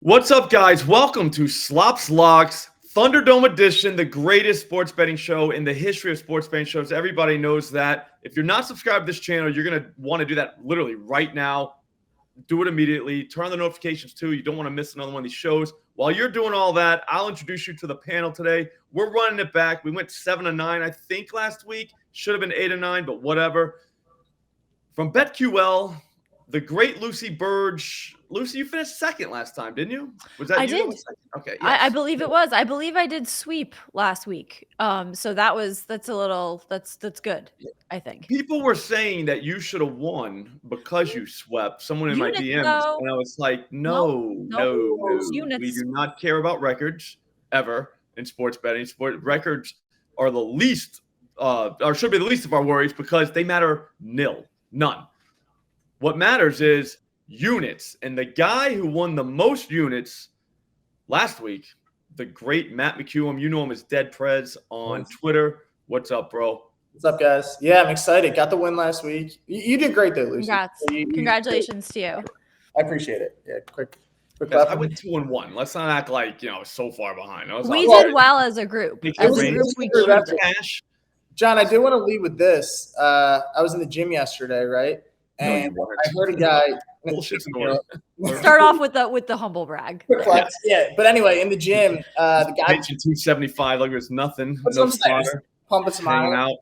What's up, guys? Welcome to Slop's Locks Thunderdome edition, the greatest sports betting show in the history of sports betting shows. Everybody knows that. If you're not subscribed to this channel, you're going to want to do that literally right now. Do it immediately. Turn on the notifications too. You don't want to miss another one of these shows. While you're doing all that, I'll introduce you to the panel today. We're running it back. We went 7-9, I think, last week. Should have been 8-9, but whatever. From BetQL, the great Lucy Burdge. Lucy, you finished second last time, didn't you? Was that I you? did. Okay. Yes. I believe it was. I believe I did sweep last week. So that's good, I think. People were saying that you should have won because you swept. Someone in my Units, DMs, though. and I was like, no. Units. We do not care about records ever in sports betting. Sport records are the least, or should be the least of our worries because they matter none. What matters is units. And the guy who won the most units last week, the great Matt McCuen, you know him as Deadprespicks on Twitter. What's up, bro? What's up, guys? Yeah, I'm excited. Got the win last week. You did great though, Lucy. Congrats. Congratulations to you. I appreciate it. Yeah, quick. Yes, I went 2-1. Let's not act like so far behind. We did well as a group. As a group, we killed it. John, I do want to lead with this. I was in the gym yesterday, right? And I heard a guy. Start off with the humble brag. Yeah, but anyway, in the gym, the guy 275 like there's nothing. That's No what I'm saying. Pumping some hanging out.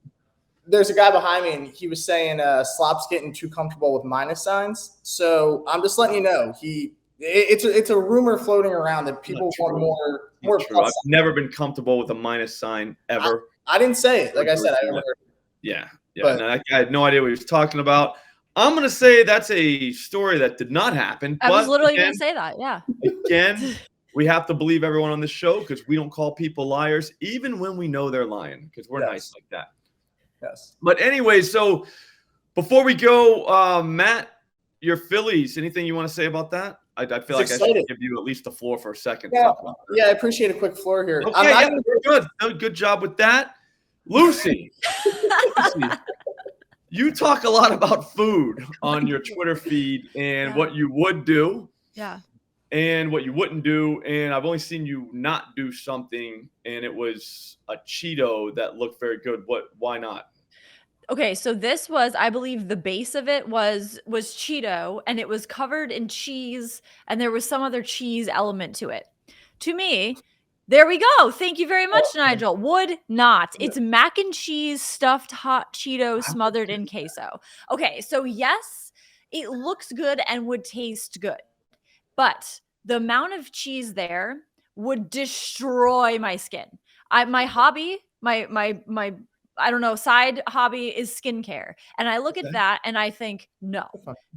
There's a guy behind me, and he was saying Slop's getting too comfortable with minus signs. So I'm just letting you know it's a rumor floating around that people want more. I've never been comfortable with a minus sign ever. I didn't say it. Like I said, I overheard. Yeah. But, no, I had no idea what he was talking about. I'm going to say that's a story that did not happen. I was literally going to say that, yeah. Again, we have to believe everyone on this show because we don't call people liars, even when we know they're lying, because we're nice like that. Yes. But anyway, so before we go, Matt, your Phillies, anything you want to say about that? I feel like I should give you at least the floor for a second. Yeah, I appreciate a quick floor here. Okay, good. Good job with that. Lucy. You talk a lot about food on your Twitter feed and what you would do. Yeah. And what you wouldn't do. And I've only seen you not do something, and it was a Cheeto that looked very good. Why not? Okay, so this was, I believe the base of it was Cheeto, and it was covered in cheese, and there was some other cheese element to it. To me, there we go. Thank you very much, Nigel. Would not. It's mac and cheese stuffed hot Cheetos smothered in queso. Okay, so yes, it looks good and would taste good. But the amount of cheese there would destroy my skin. My hobby, my I don't know, side hobby is skincare. And I look at that and I think, no,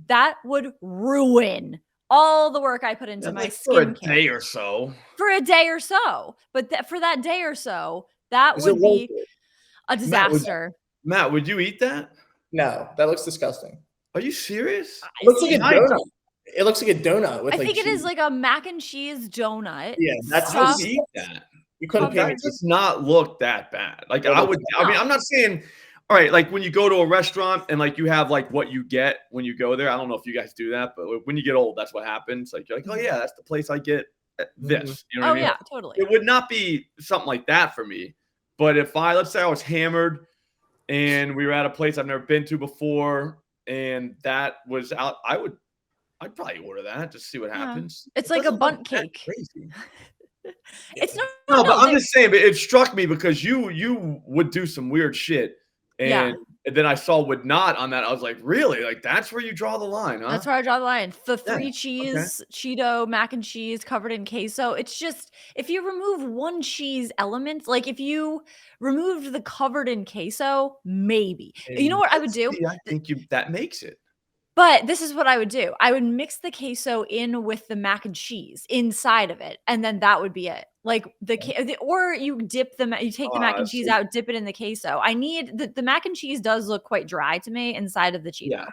that would ruin all the work I put into my skincare. For a day or so. For a day or so. But for that day or so, that would be a disaster. Matt, would you eat that? No, that looks disgusting. Are you serious? It looks like a donut. It looks like a donut with I think it is like a mac and cheese donut. Yeah, that's how you eat that. You couldn't that does not look that bad. Like I mean, I'm not saying, all right, like when you go to a restaurant and like you have like what you get when you go there. I don't know if you guys do that, but when you get old, that's what happens. Like you're like, oh yeah, that's the place I get this. You know what I mean? Yeah, totally. It would not be something like that for me. But if let's say I was hammered and we were at a place I've never been to before and that was out, I'd probably order that just to see what happens. It's like a bundt cake. Crazy. It's no, but I'm just saying. But it struck me because you would do some weird shit, and then I saw would not on that. I was like, really? Like that's where you draw the line, huh? That's where I draw the line. The 3 cheese Cheeto mac and cheese covered in queso. It's just if you remove one cheese element, like if you removed the covered in queso, maybe. You know what I would do? I think that makes it. But this is what I would do. I would mix the queso in with the mac and cheese inside of it, and then that would be it. Like or you dip you take the mac and cheese out, dip it in the queso. I need the mac and cheese does look quite dry to me inside of the Cheeto. Yeah.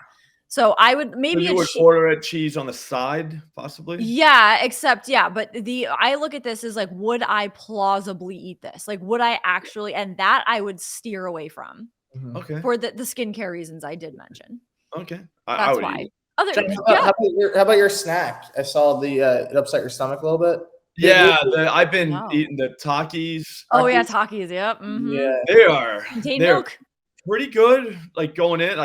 So I would maybe order a cheese on the side, possibly. Yeah, except but I look at this as like, would I plausibly eat this? Like, would I actually? And that I would steer away from. Okay. For the skincare reasons I did mention. Okay. That's why. Jeff, how about your snack? I saw it upset your stomach a little bit. Yeah, I've been eating the Takis. Oh yeah, Takis. Yep. Mm-hmm. Yeah, they're pretty good. Like going in,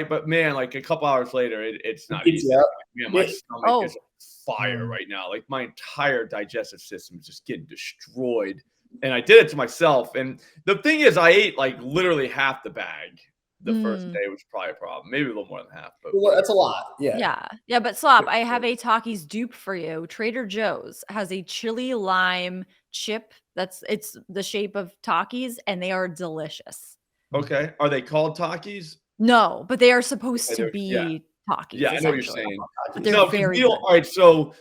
but man, like a couple hours later, it's not easy. Man, my stomach is on fire right now. Like my entire digestive system is just getting destroyed. And I did it to myself. And the thing is, I ate like literally half the bag the first day, which was probably a problem. Maybe a little more than half. But that's a lot. Yeah. But Slop, I have a Takis dupe for you. Trader Joe's has a chili lime chip. It's the shape of Takis, and they are delicious. Okay. Are they called Takis? No, but they are supposed to be Takis. Yeah, I know what you're saying. But they're very good. All right, so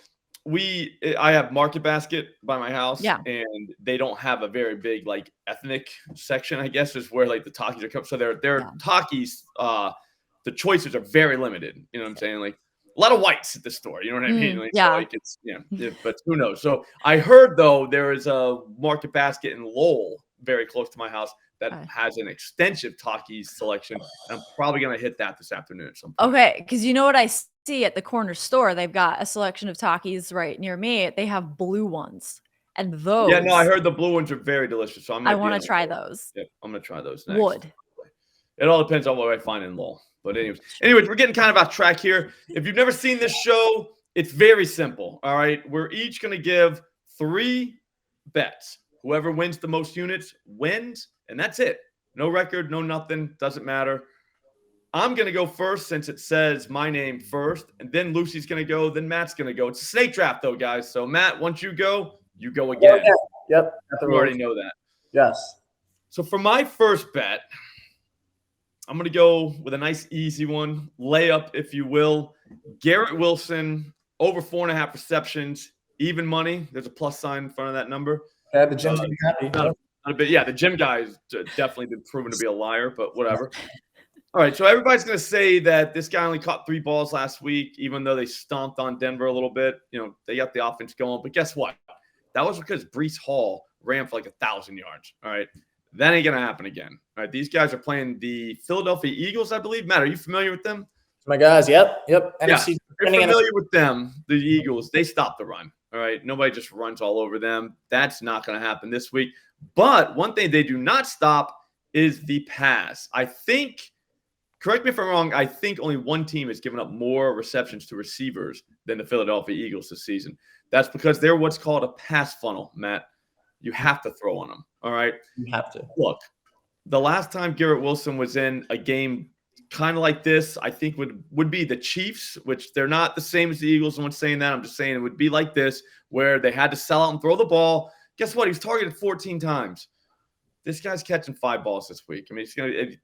I have Market Basket by my house, and they don't have a very big like ethnic section, I guess, is where like the Takis are coming. So their Takis, the choices are very limited. You know what I'm saying? Like a lot of whites at the store. You know what I mean? Like, so, like it's but who knows? So I heard though there is a Market Basket in Lowell, very close to my house, that has an extensive Takis selection. And I'm probably gonna hit that this afternoon at some point. Okay, because you know what I see at the corner store, they've got a selection of Takis right near me. They have blue ones, and those. Yeah, no, I heard the blue ones are very delicious. So I want to try those. Yeah, I'm gonna try those next. It all depends on what I find in Lowell. But anyways, we're getting kind of off track here. If you've never seen this show, it's very simple. All right, we're each gonna give 3 bets. Whoever wins the most units wins, and that's it. No record, no nothing, doesn't matter. I'm going to go first since it says my name first, and then Lucy's going to go, then Matt's going to go. It's a snake draft, though, guys. So, Matt, once you go again. Yep. You already know that. Yes. So, for my first bet, I'm going to go with a nice, easy one. Layup, if you will. Garrett Wilson, over 4.5 receptions, even money. There's a plus sign in front of that number. Yeah, the gym's gonna be happy. Not a bit. Yeah, the gym guy has definitely been proven to be a liar, but whatever. All right, so everybody's going to say that this guy only caught 3 balls last week, even though they stomped on Denver a little bit. You know, they got the offense going. But guess what? That was because Breece Hall ran for like 1,000 yards. All right, that ain't going to happen again. All right, these guys are playing the Philadelphia Eagles, I believe. Matt, are you familiar with them? My guys, yep. NFC, you're familiar with them, the Eagles. They stop the run. All right, nobody just runs all over them. That's not going to happen this week. But one thing they do not stop is the pass. I think, correct me if I'm wrong, I think only one team has given up more receptions to receivers than the Philadelphia Eagles this season. That's because they're what's called a pass funnel, Matt. You have to throw on them, all right? You have to. Look, the last time Garrett Wilson was in a game kind of like this, I think would be the Chiefs, which they're not the same as the Eagles. No one's saying that. I'm just saying it would be like this, where they had to sell out and throw the ball. Guess what? He was targeted 14 times. This guy's catching 5 balls this week. I mean,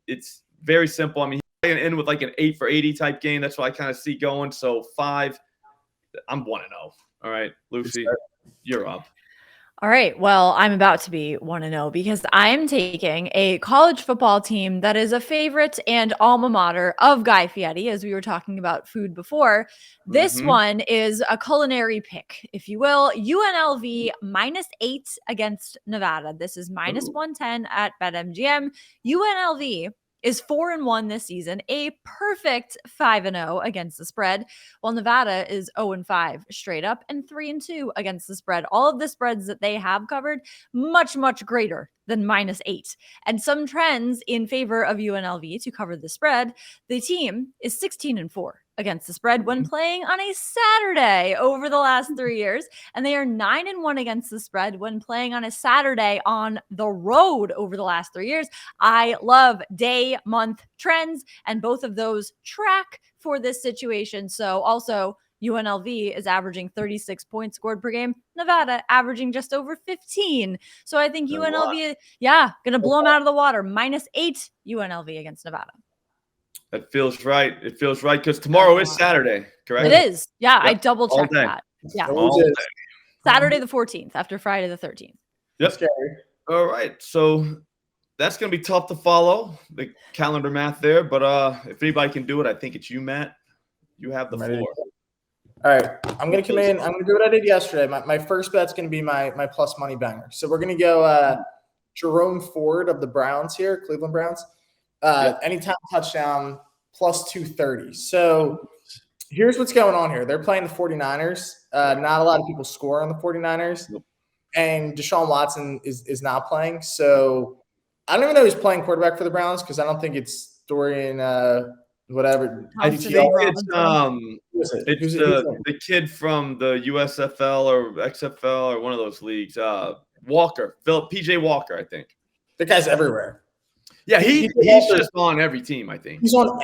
it's very simple. I mean, he's going to end with like an 8 for 80 type game. That's what I kind of see going. So 5, I'm 1-0. All right, Lucy, you're up. All right. Well, I'm about to be 1-0 because I'm taking a college football team that is a favorite and alma mater of Guy Fieri, as we were talking about food before. This one is a culinary pick, if you will. UNLV -8 against Nevada. This is -110 at BetMGM. UNLV is 4-1 this season, a perfect 5-0 against the spread, while Nevada is 0-5 straight up and 3-2 against the spread. All of the spreads that they have covered, much, much greater than -8. And some trends in favor of UNLV to cover the spread. The team is 16-4 against the spread when playing on a Saturday over the last 3 years. And they are 9-1 against the spread when playing on a Saturday on the road over the last 3 years. I love day, month trends, and both of those track for this situation. So also UNLV is averaging 36 points scored per game. Nevada averaging just over 15. So I think UNLV, going to blow them out of the water. -8 UNLV against Nevada. That feels right. It feels right because tomorrow is Saturday, correct? It is. Yeah, yep. I double-checked that. Yeah. Saturday the 14th after Friday the 13th. Yep. All right. So that's going to be tough to follow, the calendar math there. But if anybody can do it, I think it's you, Matt. You have the floor. All right. I'm going to come in. I'm going to do what I did yesterday. My first bet's going to be my plus money banger. So we're going to go Jerome Ford of the Browns here, Cleveland Browns. Anytime touchdown, plus 230. So Here's what's going on here. They're playing the 49ers. Not a lot of people score on the 49ers. Nope. And Deshaun Watson is not playing. So I don't even know who's playing quarterback for the Browns because I don't think it's Dorian whatever. I think it's the kid from the USFL or XFL or one of those leagues. Walker, PJ Walker, I think. The guy's everywhere. Yeah, he's just on every team, I think.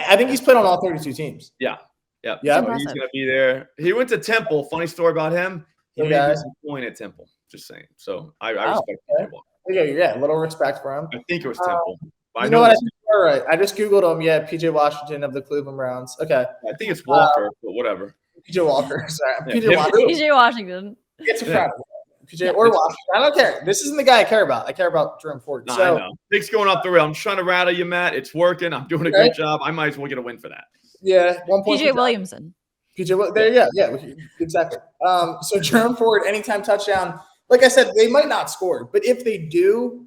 I think he's played on all 32 teams. Yeah. Yeah. So he's gonna be there. He went to Temple. Funny story about him. He made some point at Temple. Just saying. So I respect PJ Walker. Yeah, a little respect for him. I think it was Temple. You know what? All right. I just Googled him. Yeah, PJ Washington of the Cleveland Browns. Okay. I think it's Walker, but whatever. PJ Walker. Sorry. Yeah, PJ Washington. It's a crowd. PJ or Washington. I don't care. This isn't the guy I care about. I care about Jerome Ford. No, I know. Pick's going off the rail. I'm trying to rattle you, Matt. It's working. I'm doing a good job. I might as well get a win for that. Yeah. 1 point. PJ Williamson. There you go. Yeah, exactly. So Jerome Ford, anytime touchdown. Like I said, they might not score, but if they do,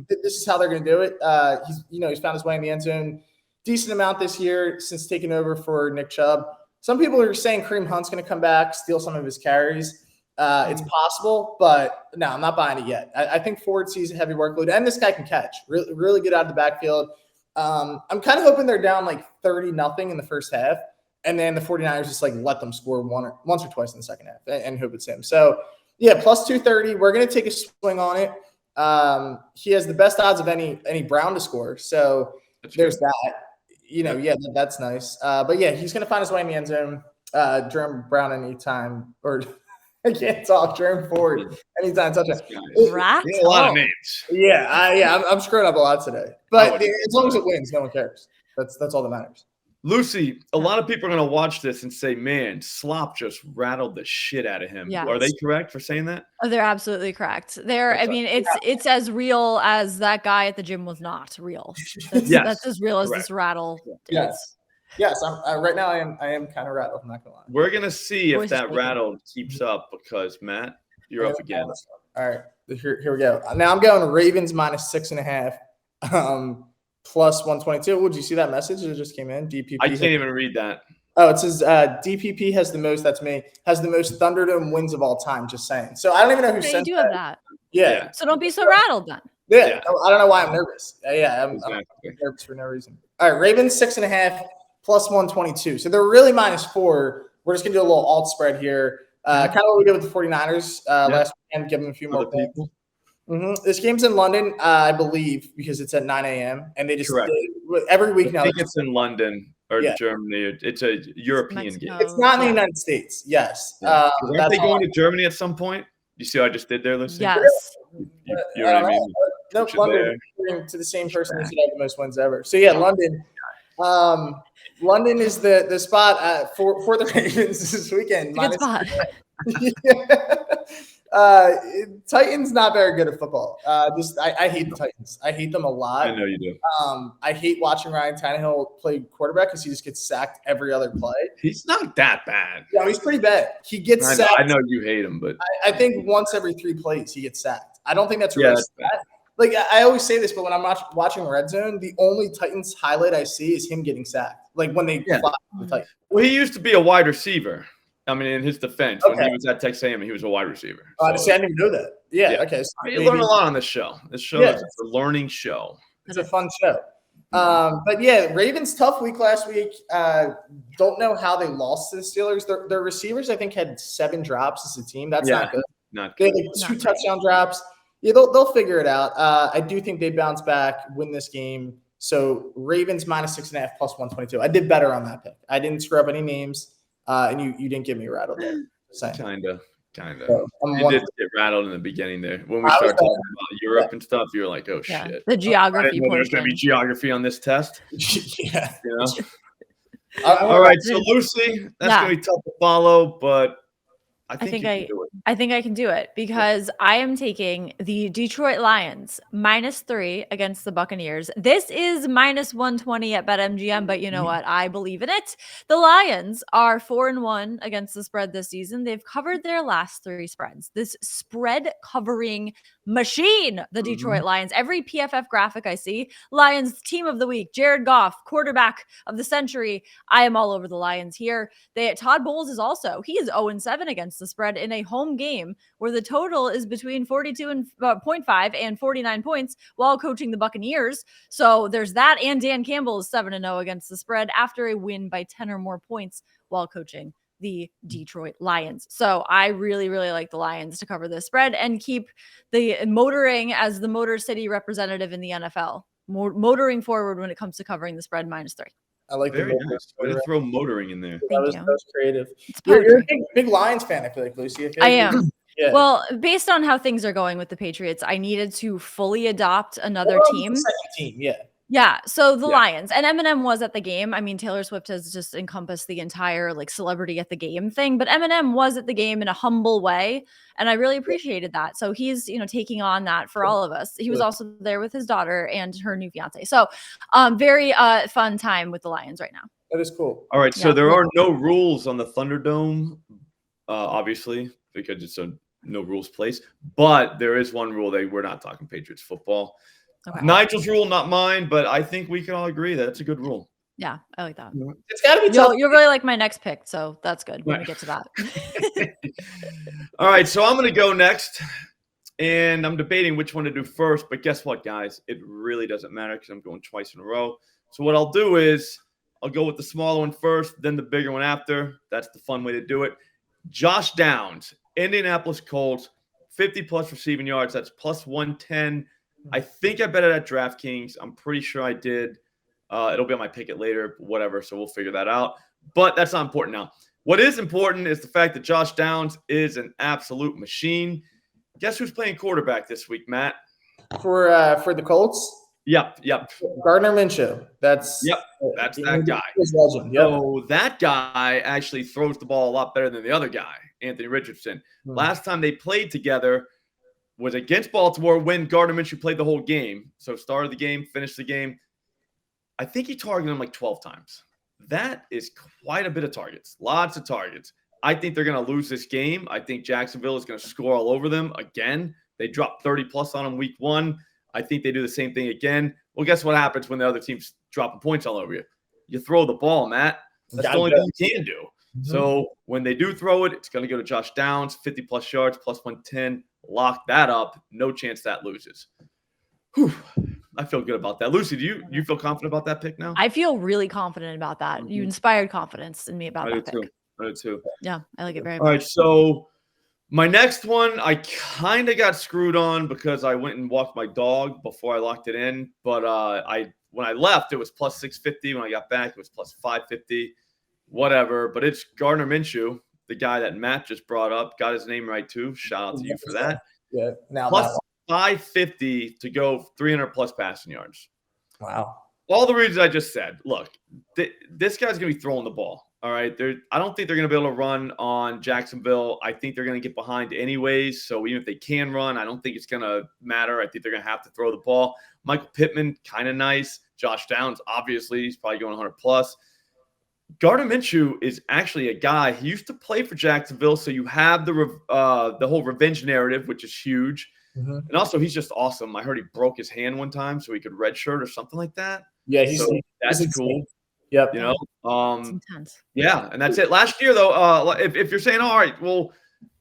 this is how they're going to do it. He's found his way in the end zone decent amount this year since taking over for Nick Chubb. Some people are saying Kareem Hunt's going to come back, steal some of his carries. It's possible, but no, I'm not buying it yet. I think Ford sees a heavy workload, and this guy can catch. Really, really good out of the backfield. I'm kind of hoping they're down like 30-0 in the first half, and then the 49ers just like let them score once or twice in the second half and hope it's him. So, yeah, plus 230. We're going to take a swing on it. He has the best odds of any Brown to score. So there's that. That's nice. But yeah, he's going to find his way in the end zone. Jerome Brown anytime, or I can't talk. Jerome Ford anytime touchdown. Right? A lot of names. Yeah. I'm screwing up a lot today. But as long as it wins, no one cares. That's all that matters. Lucy, a lot of people are going to watch this and say, man, Slop just rattled the shit out of him. Yes. Are they correct for saying that? Oh, they're absolutely correct. It's as real as that guy at the gym was not real. That's as real as this rattle is. Yes. Right now I am kind of rattled. I'm not going to lie. We're going to see if that rattle keeps up because, Matt, you're up again. All right. Here we go. Now I'm going Ravens minus 6.5. Plus 122. Would you see that message that just came in? DPP. I can't even read that. Oh, it says DPP has the most. That's me. Has the most Thunderdome wins of all time. Just saying. So I don't even know who sent you that. have that. Yeah. So don't be so rattled then. Yeah. I don't know why I'm nervous. I'm nervous for no reason. All right. Ravens 6.5 plus 122. So they're really minus 4. We're just gonna do a little alt spread here. Kind of what we did with the 49ers last weekend. Give them a few more points. This game's in London, I believe, because it's at 9 a.m. and they just every week now. I think it's in London or Germany. It's a European game. It's not in the United States. Yes. Aren't they going to Germany at some point? You see what I just did there, Lucy? Yes. You know what I mean? No, London to the same person who's had the most wins ever. So yeah, London. London is the spot for the Ravens this weekend. Good spot. Titans not very good at football. I hate the Titans. I hate them a lot. I know you do. I hate watching Ryan Tannehill play quarterback because he just gets sacked every other play. He's not that bad. No, he's pretty bad. He gets sacked. I know you hate him, but I think once every 3 plays he gets sacked. I don't think that's really bad. Like I always say this, but when I'm watching Red Zone, the only Titans highlight I see is him getting sacked. Like when they fly the Titans. Well, he used to be a wide receiver. I mean, in his defense, when he was at Texas A&M, he was a wide receiver. So. I didn't even know that. Yeah. Okay. So you learn a lot on this show. This show is a learning show. It's a fun show. But yeah, Ravens tough week last week. Don't know how they lost to the Steelers. Their receivers, I think, had 7 drops as a team. That's not good. Not good. They had 2 touchdown drops. Yeah, they'll figure it out. I do think they bounce back, win this game. So Ravens minus 6.5 plus 122. I did better on that pick. I didn't screw up any names. And you didn't get me rattled there. Kinda. So, you did get rattled in the beginning there. When we started talking about Europe and stuff, you were like, oh, shit. The geography there's going to be geography on this test. Yeah. You know? All right, so Lucy, that's going to be tough to follow, but I think you can do it. I think I can do it because I am taking the Detroit Lions -3 against the Buccaneers. This is -120 at BetMGM, but you know what? I believe in it. The Lions are 4-1 against the spread this season. They've covered their last 3 spreads. This spread covering machine, the Detroit Lions. Every PFF graphic I see, Lions team of the week, Jared Goff, quarterback of the century. I am all over the Lions here. Todd Bowles is also, he is 0-7 against the spread in a home game where the total is between 42.5 and 49 points while coaching the Buccaneers. So there's that. And Dan Campbell is 7-0 against the spread after a win by 10 or more points while coaching the Detroit Lions. So I really, really like the Lions to cover this spread and keep the motoring as the Motor City representative in the NFL, motoring forward when it comes to covering the spread -3. I like Very nice. Way to throw motoring in there. Thank you. That was creative. It's You're a big Lions fan, I feel like, Lucy. I am. Yeah. Well, based on how things are going with the Patriots, I needed to fully adopt another team. Second team, yeah. Yeah, so the Lions and Eminem was at the game. I mean, Taylor Swift has just encompassed the entire like celebrity at the game thing, but Eminem was at the game in a humble way, and I really appreciated that. So he's, taking on that for all of us. He was also there with his daughter and her new fiance. So, very fun time with the Lions right now. That is cool. All right, so there are no rules on the Thunderdome, obviously, because it's a no rules place. But there is one rule we're not talking Patriots football. Okay. Nigel's rule, not mine, but I think we can all agree that it's a good rule. Yeah, I like that. It's got to be tough. You'll really like my next pick, so that's good when we get to that. All right, so I'm going to go next, and I'm debating which one to do first, but guess what, guys? It really doesn't matter because I'm going twice in a row. So what I'll do is I'll go with the smaller one first, then the bigger one after. That's the fun way to do it. Josh Downs, Indianapolis Colts, 50-plus receiving yards. That's +110. I think I bet it at DraftKings. I'm pretty sure I did. It'll be on my pick it later, whatever, so we'll figure that out. But that's not important now. What is important is the fact that Josh Downs is an absolute machine. Guess who's playing quarterback this week, Matt? For the Colts? Yep. Gardner Minshew. That's that guy. Legend. Yep. So that guy actually throws the ball a lot better than the other guy, Anthony Richardson. Last time they played together was against Baltimore when Gardner Minshew played the whole game. So started the game, finished the game. I think he targeted him like 12 times. That is quite a bit of targets. Lots of targets. I think they're going to lose this game. I think Jacksonville is going to score all over them again. They dropped 30-plus on them week 1. I think they do the same thing again. Well, guess what happens when the other team's dropping points all over you? You throw the ball, Matt. That's the only thing you can do. So when they do throw it, it's going to go to Josh Downs, 50-plus yards, +110. Lock that up. No chance that loses. Whew. I feel good about that. Lucy, do you feel confident about that pick now? I feel really confident about that. You inspired confidence in me about that pick. I do too. Yeah, I like it very much. All right, so my next one, I kind of got screwed on because I went and walked my dog before I locked it in. But when I left, it was +650. When I got back, it was +550. Whatever. But it's Gardner Minshew, the guy that Matt just brought up. Got his name right too. Shout out to you for that. Yeah. Now +550 to go 300-plus passing yards. Wow. All the reasons I just said. Look, this guy's going to be throwing the ball. All right. I don't think they're going to be able to run on Jacksonville. I think they're going to get behind anyways. So even if they can run, I don't think it's going to matter. I think they're going to have to throw the ball. Michael Pittman, kind of nice. Josh Downs, obviously, he's probably going 100-plus. Gardner Minshew is actually a guy. He used to play for Jacksonville, so you have the whole revenge narrative, which is huge. And also, he's just awesome. I heard he broke his hand one time, so he could redshirt or something like that. Yeah, that's cool. Yep. It's intense. Yeah, and that's it. Last year, though, if you're saying, all right, well,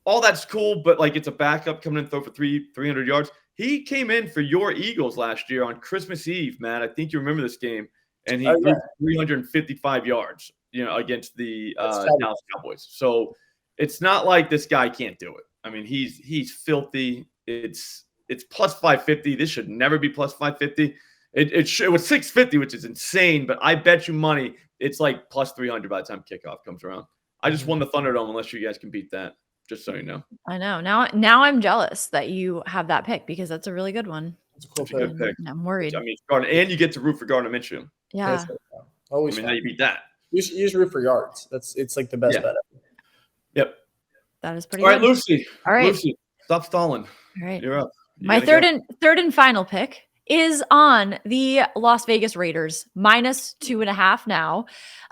all that's cool, but like it's a backup coming in to throw for 300 yards. He came in for your Eagles last year on Christmas Eve, Matt. I think you remember this game, and he threw 355 yards. Against the Dallas Cowboys. So it's not like this guy can't do it. I mean, he's filthy. It's +550. This should never be +550. It was 650, which is insane. But I bet you money it's like +300 by the time kickoff comes around. I just won the Thunderdome. Unless you guys can beat that, just so you know. I know. Now I'm jealous that you have that pick because that's a really good one. It's a cool good pick. I'm worried. I mean, and you get to root for Gardner Minshew. Yeah. Always. How you beat that? You should use root for yards. It's like the best bet ever. Yep. That is pretty All right, good. Lucy. All right. Lucy, stop stalling. All right. You're up. My third and final pick is on the Las Vegas Raiders, -2.5 now,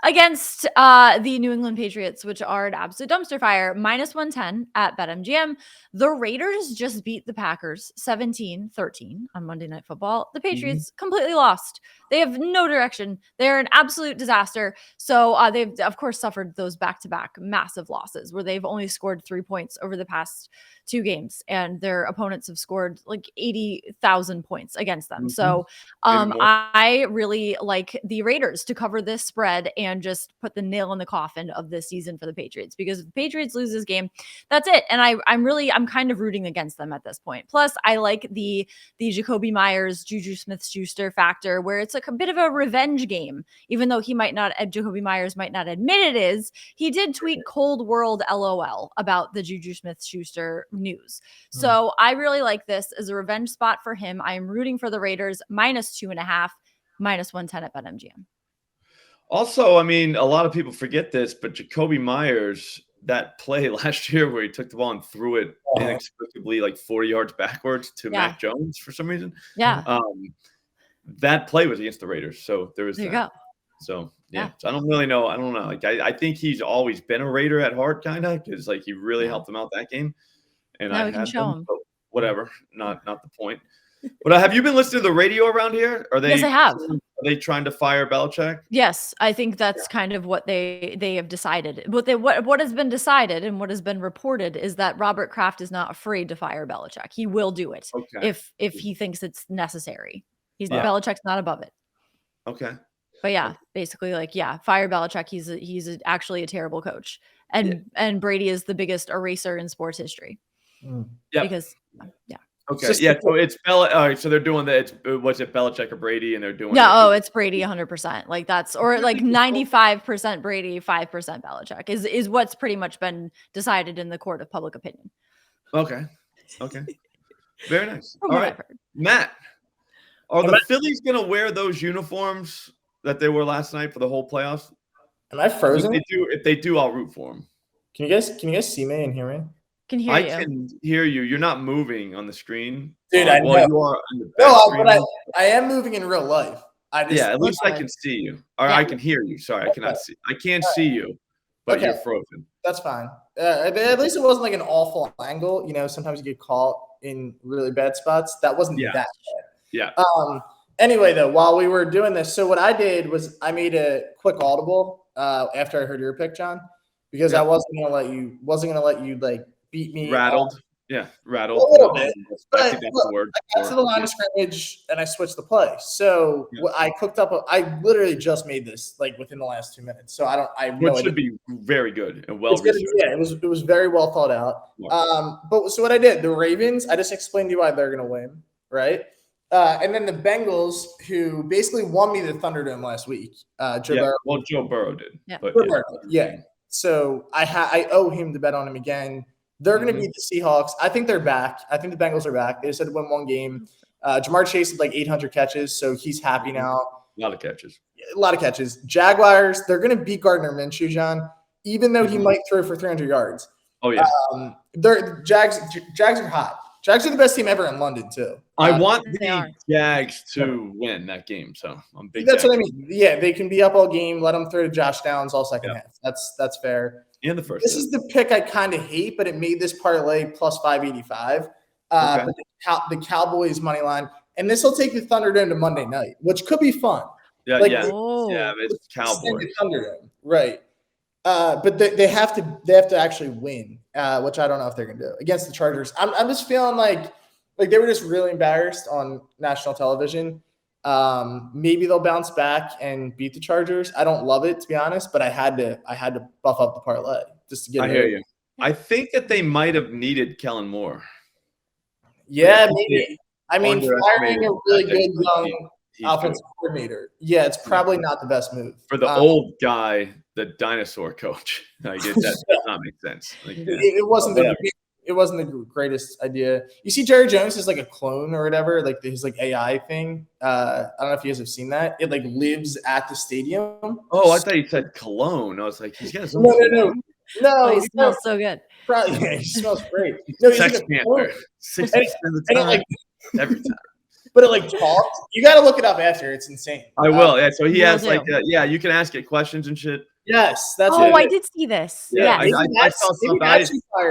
against the New England Patriots, which are an absolute dumpster fire, -110 at BetMGM. The Raiders just beat the Packers 17-13 on Monday Night Football. The Patriots completely lost. They have no direction. They're an absolute disaster. So they've, of course, suffered those back-to-back massive losses where they've only scored 3 points over the past 2 games, and their opponents have scored like 80,000 points against them. So I really like the Raiders to cover this spread and just put the nail in the coffin of this season for the Patriots, because if the Patriots lose this game, that's it. And I'm kind of rooting against them at this point. Plus, I like the Jacoby Myers, Juju Smith-Schuster factor, where it's like a bit of a revenge game, even though Jacoby Myers might not admit it is. He did tweet cold world LOL about the Juju Smith-Schuster news. So I really like this as a revenge spot for him. I am rooting for the Raiders, -2.5, -110 at BetMGM. Also, I mean, a lot of people forget this, but Jacoby Myers, that play last year where he took the ball and threw it inexplicably like 40 yards backwards to Mac Jones for some reason. Yeah. That play was against the Raiders. So there you go. So yeah. So I don't really know. I don't know. Like I think he's always been a Raider at heart, kind of, because like he really helped them out that game. And now I we can show him. So whatever. Not the point. But have you been listening to the radio around here? Yes, I have. Are they trying to fire Belichick? Yes, I think that's kind of what they have decided. What has been decided and what has been reported is that Robert Kraft is not afraid to fire Belichick. He will do it if he thinks it's necessary. Belichick's not above it. Okay. But basically, fire Belichick. He's actually a terrible coach, and Brady is the biggest eraser in sports history. Yeah. Because Okay. So it's All right. So they're doing was it Belichick or Brady? And they're doing. It's Brady 100%. Like that's, or like 95% Brady, 5% Belichick is what's pretty much been decided in the court of public opinion. Okay. Very nice. All right, Matt. Are the Phillies going to wear those uniforms that they wore last night for the whole playoffs? Am I frozen? If they do, I'll root for them. Can you guys see me and hear me? I can hear you. You're not moving on the screen. Dude, I know. You are on the but I am moving in real life. At least I can see you. Or I can hear you. Sorry, I cannot see. I can't see you, but you're frozen. That's fine. At least it wasn't like an awful angle. You know, sometimes you get caught in really bad spots. That wasn't that bad. Yeah. Anyway, though, while we were doing this, so what I did was I made a quick audible after I heard your pick, John, because I wasn't gonna let you like beat me. Rattled. Rattled. A little bit. But I think that's the word. I got to the line of scrimmage and I switched the play. So I cooked up. I literally just made this like within the last 2 minutes. So Which should be very good and well researched. It was very well thought out. Yeah. But so what I did, the Ravens, I just explained to you why they're going to win, right? And then the Bengals, who basically won me the Thunderdome last week. Joe Burrow did. Yeah. But So I owe him to bet on him again. They're going to beat the Seahawks. I think they're back. I think the Bengals are back. They just had to win one game. Jamar Chase had like 800 catches, so he's happy now. A lot of catches. Jaguars, they're going to beat Gardner Minshew, John, even though he might throw for 300 yards. Oh, yeah. Jags are hot. Jags are the best team ever in London, too. I want the Jags to win that game, so I'm big. That's what I mean. Yeah, they can be up all game. Let them throw to Josh Downs all second half. That's fair. In the first. This is the pick I kind of hate, but it made this parlay plus 585. But the Cowboys money line, and this will take the Thunderdome to Monday night, which could be fun. Yeah, it's Cowboys. Thunderdome, right? But they have to actually win, which I don't know if they're gonna do against the Chargers. I'm just feeling like they were just really embarrassed on national television. Maybe they'll bounce back and beat the Chargers. I don't love it, to be honest, but I had to buff up the parlay just to get. I hear you. I think that they might have needed Kellen Moore. Yeah, maybe. I mean, firing a really good young offensive coordinator. Yeah, it's probably not the best move for the old guy, the dinosaur coach. That does not make sense. It wasn't the greatest idea. You see, Jerry Jones is like a clone or whatever, like his like AI thing. I don't know if you guys have seen that. It like lives at the stadium. Oh, I thought you said cologne. I was like, he's got no. No, he smells so good. probably he smells great. No, he's Sex like a Panther. 60% of the and it, time. like, Every time. but it like talks. You got to look it up after. It's insane. I will. Yeah. So he Will has do. like, yeah, you can ask it questions and shit. Yes, that's Oh, what I it is. did see this. Yeah, Yes. I saw something.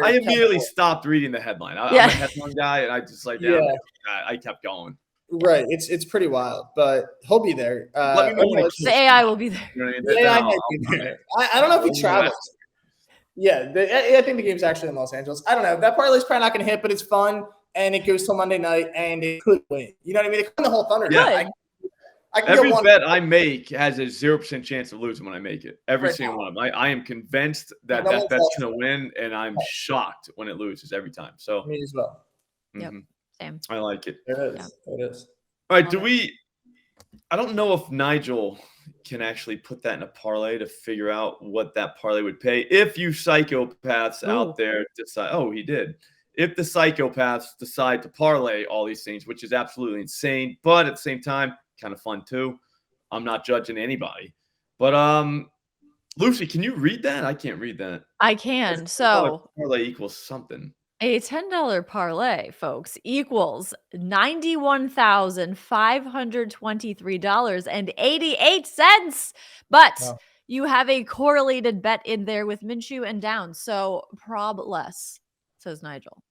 I immediately kept stopped reading the headline. I'm Yeah. a headline guy, and I just like, I kept going. Right, it's pretty wild, but he'll be there. Let me know when The AI will be there. You know what I mean? The Then AI I'll- might be there. I don't know if he travels. Yeah, I think the game's actually in Los Angeles. I don't know. That parlay's probably not going to hit, but it's fun, and it goes till Monday night, and it could win. You know what I mean? It could win the whole Thunderdome. Yeah. I can Every get one. bet I make has a 0% chance of losing when I make it. Every Right. single one of them. I am convinced that No that one's bet's lost. going to win, and I'm shocked when it loses every time. So Me as well. Yep. mhm, Same. I like it. It is. Yeah. It is. All right, I don't know if Nigel can actually put that in a parlay to figure out what that parlay would pay. If you psychopaths out there decide, he did. If the psychopaths decide to parlay all these things, which is absolutely insane, but at the same time, kind of fun too. I'm not judging anybody. But Lucy, can you read that? I can't read that. I can. So parlay equals something. a $10 parlay, folks, equals $91,523.88. But Wow. you have a correlated bet in there with Minshew and Downs. So prob less, says Nigel.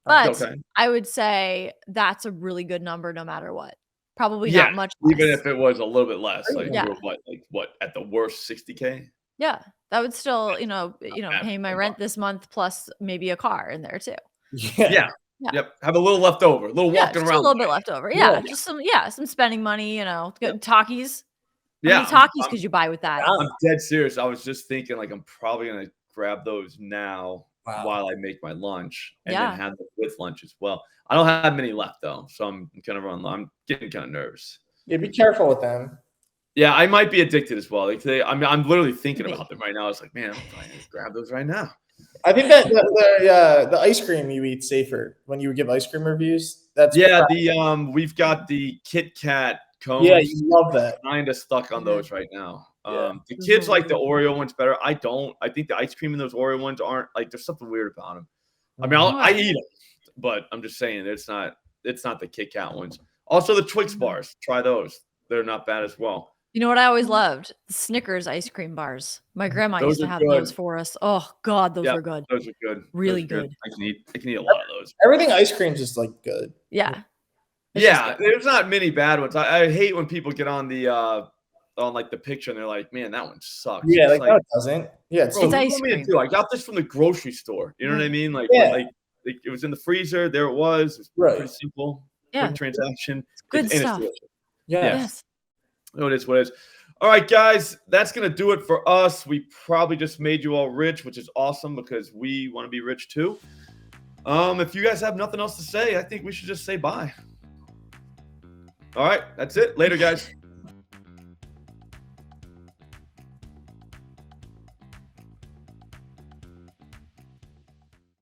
But Okay. I would say that's a really good number no matter what. Probably not much less. Even if it was a little bit less. Like, Yeah. what, at the worst, 60K? Yeah, that would still, bad pay my for a rent this month plus maybe a car in there too. Yeah. Yeah. Yep. Have a little left over. A little Yeah, walking just around. a little bit left over. Yeah, Yeah. just some spending money. Good Talkies. How Yeah. many Talkies could you buy with that? Wow. I'm dead serious. I was just thinking, like, I'm probably going to grab those now while I make my lunch and then have them with lunch as well. I don't have many left, though, so I'm kind of I'm getting kind of nervous. Yeah, be careful with them. Yeah, I might be addicted as well. Like I'm literally thinking about them right now. It's like, man, I'm trying to grab those right now. I think that the ice cream you eat safer when you give ice cream reviews. That's we've got the Kit Kat cones. Yeah, you love that. Kind of stuck on those right now. Yeah. The kids like the Oreo ones better. I don't. I think the ice cream in those Oreo ones aren't like. There's something weird about them. I mean, I eat them, but I'm just saying it's not the Kit Kat ones. Also, the Twix bars. Try those. They're not bad as well. You know what I always loved? Snickers ice cream bars. My grandma used to have those for us. Oh God, those were good. Those are good. Really good. good. I can eat a lot of those. Everything ice cream is just like good. Yeah. Yeah, there's not many bad ones. I hate when people get on the on like the picture and they're like, man, that one sucks. Yeah, it's like no, it doesn't. Yeah, It's ice cream. Too. I got this from the grocery store. You know what I mean? Like, it was in the freezer. There it was. It was pretty simple. Yeah. Quick transaction. Good stuff. Yes. Oh, it is what it is. All right, guys, that's going to do it for us. We probably just made you all rich, which is awesome because we want to be rich too. If you guys have nothing else to say, I think we should just say bye. All right, that's it. Later, guys.